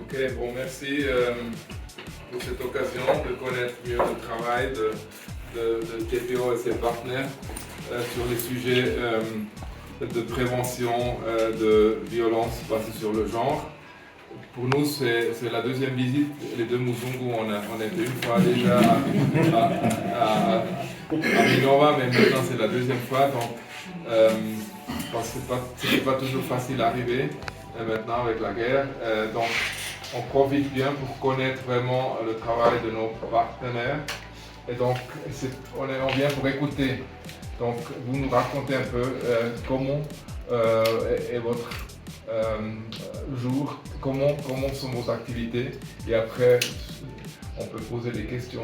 Ok, bon, merci pour cette occasion de connaître mieux le travail de TPO et ses partenaires sur les sujets de prévention de violences basées sur le genre. Pour nous, c'est la deuxième visite. Les deux Muzungu, on était une fois déjà à Minova, mais maintenant c'est la deuxième fois. Donc, parce que c'était pas toujours facile d'arriver maintenant avec la guerre. Donc, on profite bien pour connaître vraiment le travail de nos partenaires. Et donc, on vient pour écouter. Donc, vous nous racontez un peu comment est votre jour, comment sont vos activités. Et après, on peut poser des questions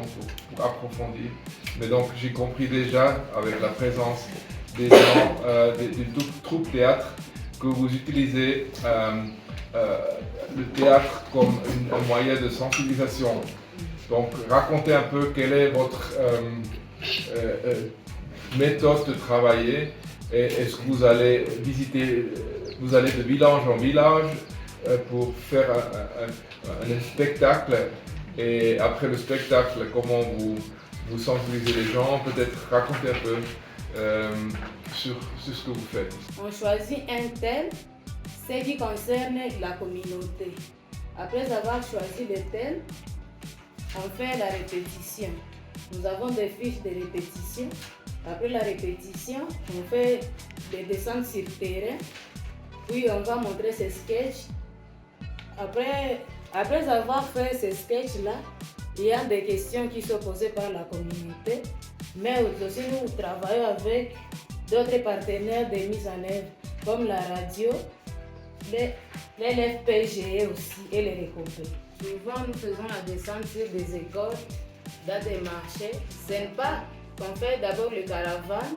pour approfondir. Mais donc, j'ai compris déjà, avec la présence des gens, des troupes théâtre, que vous utilisez le théâtre comme un moyen de sensibilisation. Donc, racontez un peu quelle est votre méthode de travailler et est-ce que vous allez visiter, vous allez de village en village pour faire un spectacle et après le spectacle, comment vous sensibilisez les gens, peut-être raconter un peu sur ce que vous faites. On choisit un thème, ce qui concerne la communauté. Après avoir choisi le thème, on fait la répétition. Nous avons des fiches de répétition. Après la répétition, on fait des descentes sur terrain. Puis on va montrer ces sketchs. Après avoir fait ces sketchs-là, il y a des questions qui sont posées par la communauté. Mais aussi nous travaillons avec d'autres partenaires de mise en œuvre, comme la radio, l'FPGE aussi et les récomptes. Souvent, nous faisons la descente sur des écoles, dans des marchés. Ce n'est pas qu'on fait d'abord le caravane.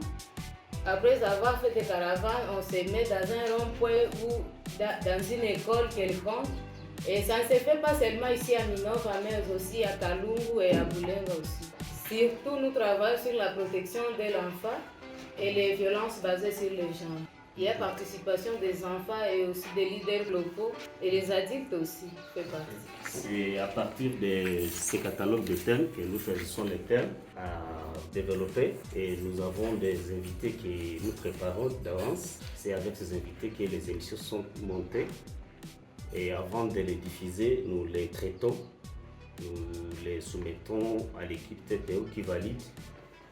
Après avoir fait des caravanes, on se met dans un rond-point ou dans une école quelconque. Et ça ne se fait pas seulement ici à Minova, mais aussi à Kalungu et à Bulenga aussi. Surtout, nous travaillons sur la protection de l'enfant et les violences basées sur le genre. Il y a participation des enfants et aussi des leaders locaux et les adultes aussi fait partie. C'est à partir de ces catalogues de thèmes que nous choisissons les thèmes à développer et nous avons des invités que nous préparons d'avance. C'est avec ces invités que les émissions sont montées et avant de les diffuser, nous les traitons, nous les soumettons à l'équipe TPO qui valide.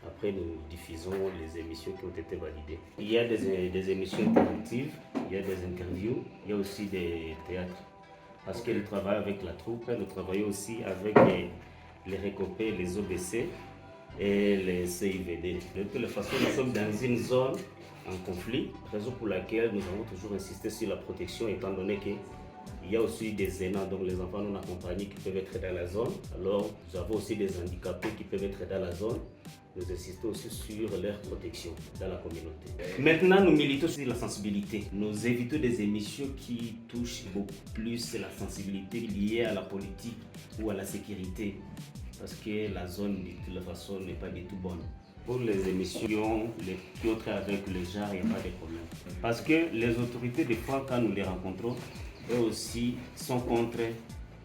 Après, nous diffusons les émissions qui ont été validées. Il y a des émissions interactives, il y a des interviews, il y a aussi des théâtres. Parce que nous travaillons avec la troupe, nous travaillons aussi avec les récopés, les OBC et les CIVD. De toutes les façons, nous sommes dans une zone en conflit, raison pour laquelle nous avons toujours insisté sur la protection, étant donné qu'il y a aussi des aînants, donc les enfants non accompagnés qui peuvent être dans la zone. Alors, nous avons aussi des handicapés qui peuvent être dans la zone. Nous insistons aussi sur leur protection dans la communauté. Maintenant, nous militons sur la sensibilité. Nous évitons des émissions qui touchent beaucoup plus la sensibilité liée à la politique ou à la sécurité. Parce que la zone, de toute façon, n'est pas du tout bonne. Pour les émissions qui ont trait avec le genre, il n'y a pas de problème. Parce que les autorités, des fois, quand nous les rencontrons, eux aussi sont contre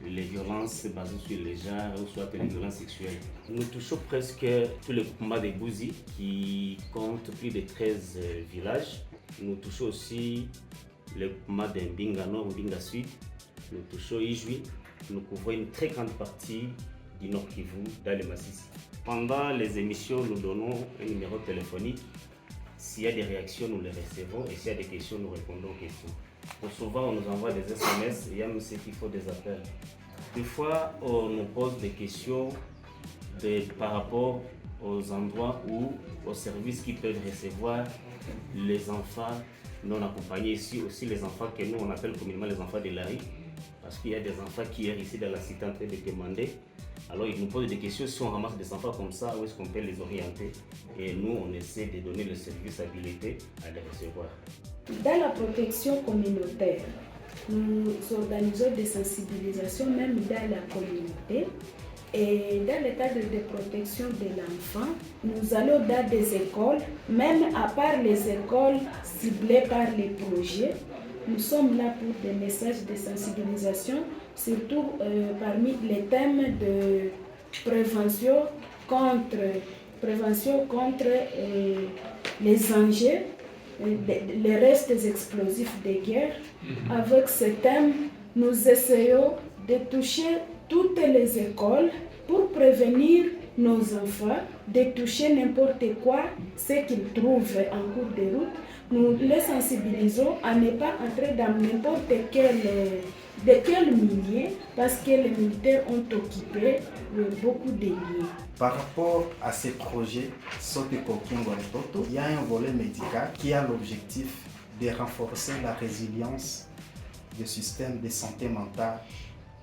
les violences basées sur les genres ou soit les violences sexuelles. Nous touchons presque tous les groupements des Bouzi qui comptent plus de 13 villages. Nous touchons aussi le groupement de Mbinga Nord, Mbinga Sud. Nous touchons Ijui. Nous couvrons une très grande partie du Nord Kivu dans le Massissi. Pendant les émissions, nous donnons un numéro téléphonique. S'il y a des réactions, nous les recevons et s'il y a des questions, nous répondons aux questions. Pour souvent, on nous envoie des SMS et il y a même ceux qui font des appels. Des fois, on nous pose des questions par rapport aux endroits ou aux services qui peuvent recevoir les enfants non accompagnés. Ici aussi, les enfants que nous, on appelle communément les enfants de la rue. Parce qu'il y a des enfants qui sont ici dans la cité en train de demander. Alors, ils nous posent des questions. Si on ramasse des enfants comme ça, où est-ce qu'on peut les orienter? Et nous, on essaie de donner le service habilité à les recevoir. Dans la protection communautaire, nous organisons des sensibilisations même dans la communauté. Et dans le cadre de protection de l'enfant, nous allons dans des écoles, même à part les écoles ciblées par les projets, nous sommes là pour des messages de sensibilisation, surtout parmi les thèmes de prévention contre les enjeux, les restes explosifs des guerres. Avec ce thème, nous essayons de toucher toutes les écoles pour prévenir nos enfants de toucher n'importe quoi, ce qu'ils trouvent en cours de route. Nous les sensibilisons à ne pas entrer dans n'importe quel milieu parce que les militaires ont occupé beaucoup de lieux. Par rapport à ces projets Sote Kokingo Toto, il y a un volet médical qui a l'objectif de renforcer la résilience du système de santé mentale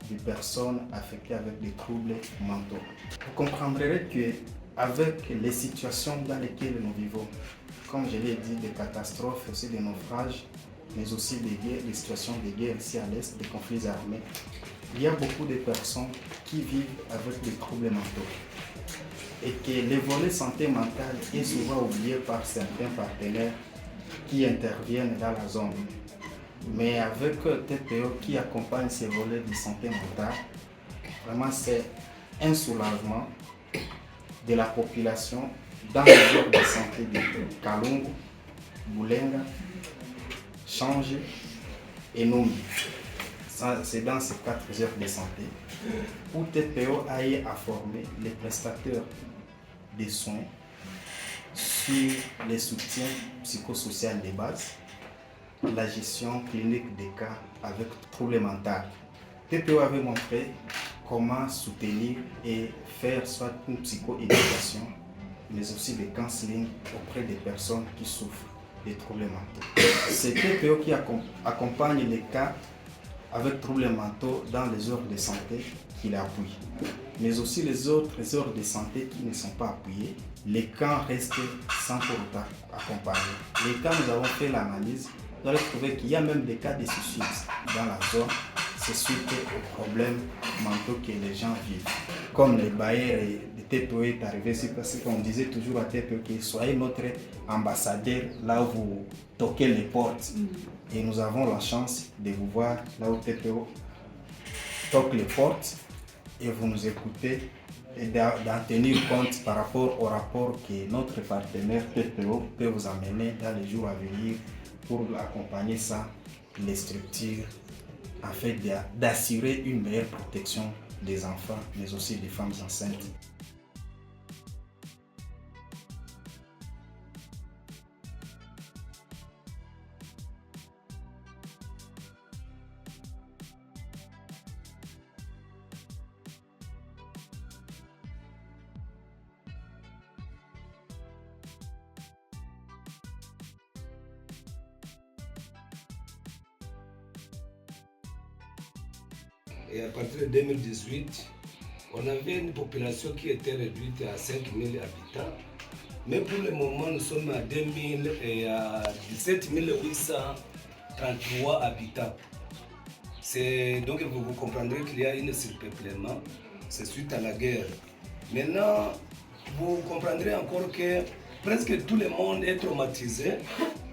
des personnes affectées avec des troubles mentaux. Vous comprendrez qu'avec les situations dans lesquelles nous vivons, comme je l'ai dit, des catastrophes, aussi des naufrages, mais aussi des guerres, des situations de guerre ici à l'Est, des conflits armés, il y a beaucoup de personnes qui vivent avec des troubles mentaux. Et que le volet santé mentale est souvent oublié par certains partenaires qui interviennent dans la zone. Mais avec TPO qui accompagne ces volets de santé mentale, vraiment c'est un soulagement de la population dans les zones de santé de Kalungu, Boulenga, Change et Numbi. C'est dans ces 4 heures de santé où TPO a eu à former les prestataires de soins sur les soutiens psychosociaux de base, la gestion clinique des cas avec troubles mentaux. TPO avait montré comment soutenir et faire soit une psycho-éducation, mais aussi des counseling auprès des personnes qui souffrent des troubles mentaux. C'est TPO qui accompagne les cas avec troubles mentaux dans les ordres de santé qui l'appuient. Mais aussi les autres ordres de santé qui ne sont pas appuyés, les cas restent sans pour autant accompagner. Les cas, nous avons fait l'analyse, nous avons trouvé qu'il y a même des cas de suicide dans la zone, c'est suite aux problèmes mentaux que les gens vivent. Comme les bailleurs de TPO est arrivé, c'est parce qu'on disait toujours à TPO que soyez notre ambassadeur là où vous toquez les portes. Et nous avons la chance de vous voir là où TPO toque les portes et vous nous écoutez et d'en tenir compte par rapport au rapport que notre partenaire TPO peut vous amener dans les jours à venir pour accompagner ça, les structures, afin d'assurer une meilleure protection des enfants, mais aussi des femmes enceintes. Et à partir de 2018, on avait une population qui était réduite à 5000 habitants. Mais pour le moment, nous sommes à 17 833 habitants. Donc vous comprendrez qu'il y a un surpeuplement, c'est suite à la guerre. Maintenant, vous comprendrez encore que presque tout le monde est traumatisé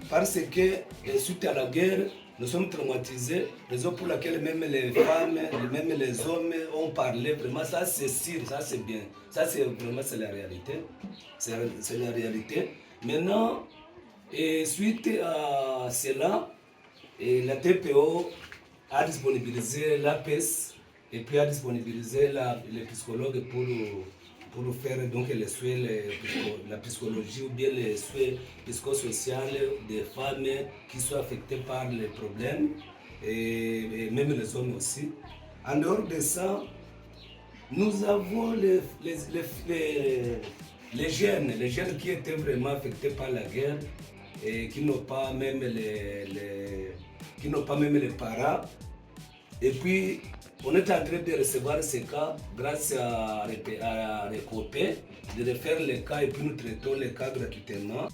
parce que suite à la guerre, nous sommes traumatisés, raison pour laquelle même les femmes, même les hommes ont parlé. Vraiment, ça c'est sûr, ça c'est bien. Ça c'est vraiment la réalité. C'est la réalité. Maintenant, et suite à cela, la TPO a disponibilisé l'APES et puis a disponibilisé les psychologues pour faire donc les soins, la psychologie ou bien les soins psychosociaux des femmes qui sont affectées par les problèmes et même les hommes aussi. En dehors de ça, nous avons les jeunes qui étaient vraiment affectés par la guerre et qui n'ont pas même les parents. Et puis, on est en train de recevoir ces cas grâce à Recopé, de refaire les cas et puis nous traitons les cas gratuitement.